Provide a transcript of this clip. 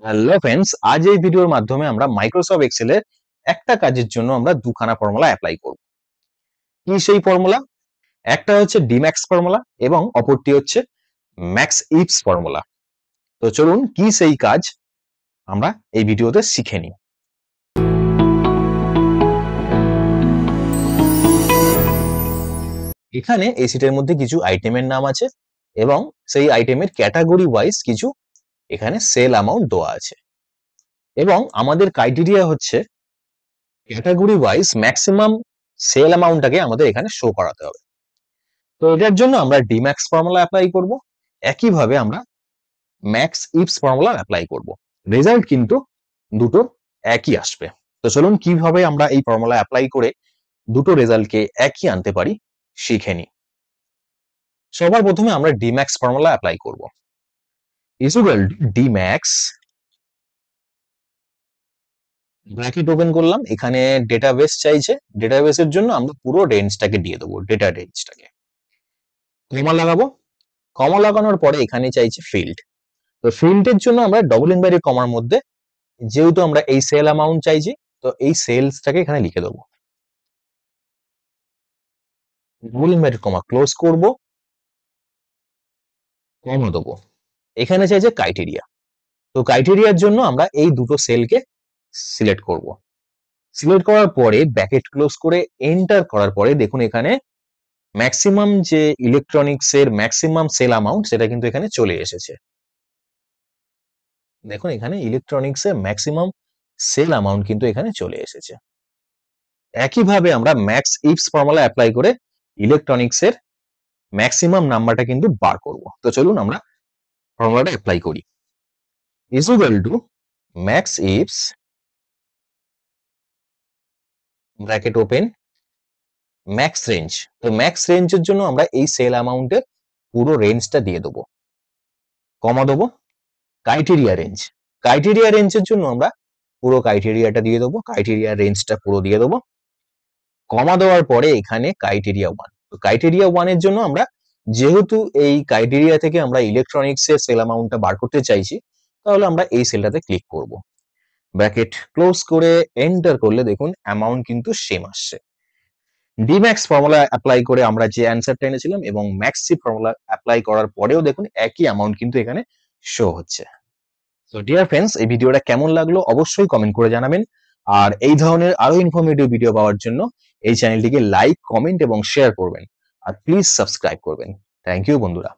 Hello friends, আজ এই ভিডিওর মাধ্যমে আমরা মাইক্রোসফট এক্সেলের একটা কাজের জন্য আমরা দুখানা ফর্মুলা অ্যাপ্লাই করব। কি সেই ফর্মুলা? একটা হচ্ছে ডিম্যাক্স ফর্মুলা এবং অপরটি হচ্ছে ম্যাক্স ইফস ফর্মুলা। তো চলুন কি সেই কাজ আমরা এই ভিডিওতে শিখে নিই। এখানে এই শীটের মধ্যে কিছু আইটেমের নাম আছে এবং সেই আইটেমের ক্যাটাগরি ওয়াইজ কিছু এখানে সেল অ্যামাউন্ট দেওয়া আছে এবং আমাদের ক্রাইটেরিয়া হচ্ছে ক্যাটাগরি ওয়াইজ ম্যাক্সিমাম সেল অ্যামাউন্টটাকে আমাদের এখানে শো করাতে হবে। তো এটার জন্য আমরা ডিম্যাক্স ফর্মুলা অ্যাপ্লাই করব, একইভাবে আমরা ম্যাক্স ইফস ফর্মুলা অ্যাপ্লাই করব। রেজাল্ট কিন্তু দুটো একই আসবে। তো চলুন কিভাবে আমরা এই ফর্মুলা অ্যাপ্লাই করে দুটো রেজাল্টকে একই আনতে পারি শিখে নিই। সবার প্রথমে আমরা ডিম্যাক্স ফর্মুলা অ্যাপ্লাই করব। ইকুয়াল ডিম্যাক্স, ব্র্যাকেট ওপেন করলাম, এখানে ডেটাবেস চাইছে, ডেটাবেসের জন্য আমরা পুরো রেঞ্জটাকে দিয়ে দেবো, ডেটা রেঞ্জটাকে কমা লাগাবো। কমা লাগানোর পরে এখানে চাইছে ফিল্ড। তো ফিল্ডের জন্য আমরা ডবল ইনভার্টেড কমার মধ্যে, যেহেতু আমরা এই সেল অ্যামাউন্ট চাইছি, তো এই সেলসটাকে এখানে লিখে দেবো। ডবল ইনভার্টেড কমা ক্লোজ করব, কমা দেবো। এখানে চাইছে ক্রাইটেরিয়া। তো ক্রাইটেরিয়ার জন্য আমরা এই দুটো সেলকে সিলেক্ট করব। সিলেক্ট করার পরে ব্র্যাকেট ক্লোজ করে এন্টার করার পরে দেখুন এখানে ম্যাক্সিমাম যে ইলেকট্রনিক্স এর ম্যাক্সিমাম সেল অ্যামাউন্ট সেটা কিন্তু এখানে চলে এসেছে। দেখুন এখানে ইলেকট্রনিক্স এর ম্যাক্সিমাম সেল অ্যামাউন্ট কিন্তু এখানে চলে এসেছে। একইভাবে আমরা ম্যাক্স ইফস ফর্মুলা অ্যাপ্লাই করে ইলেকট্রনিক্স এর ম্যাক্সিমাম নাম্বারটা কিন্তু বার করব। তো চলুন আমরা ফর্মুলাটা অ্যাপ্লাই করি। Is equal to max ifs, bracket open, max range. তো ম্যাক্স রেঞ্জের জন্য আমরা এই সেল অ্যামাউন্টের পুরো রেঞ্জটা দিয়ে দেবো, কমা দেবো। ক্রাইটেরিয়া রেঞ্জ, ক্রাইটেরিয়া রেঞ্জের জন্য আমরা পুরো ক্রাইটেরিয়াটা দিয়ে দেবো, ক্রাইটেরিয়া রেঞ্জটা পুরো দিয়ে দেবো, কমা দেওয়ার পরে এখানে ক্রাইটেরিয়া ওয়ান। তো ক্রাইটেরিয়া ওয়ানের জন্য আমরা যেহেতু এই ক্রাইটেরিয়া থেকে আমরা ইলেকট্রনিক্স এর সেল অ্যামাউন্টটা বার করতে চাইছি, তাহলে আমরা এই সেলটাতে ক্লিক করব। ব্র্যাকেট ক্লোজ করে এন্টার করলে দেখুন অ্যামাউন্ট কিন্তু সেম আসছে। ডিম্যাক্স ফর্মুলা অ্যাপ্লাই করে আমরা যে অ্যান্সারটা এনেছিলাম এবং ম্যাক্সি ফর্মুলা অ্যাপ্লাই করার পরেও দেখুন একই অ্যামাউন্ট কিন্তু এখানে শো হচ্ছে। তো ডিয়ার ফ্রেন্ডস, এই ভিডিওটা কেমন লাগলো অবশ্যই কমেন্ট করে জানাবেন। আর এই ধরনের আরো ইনফরমেটিভ ভিডিও পাওয়ার জন্য এই চ্যানেলটিকে লাইক, কমেন্ট এবং শেয়ার করবেন। আর প্লিজ সাবস্ক্রাইব করবেন। থ্যাংক ইউ বন্ধুরা।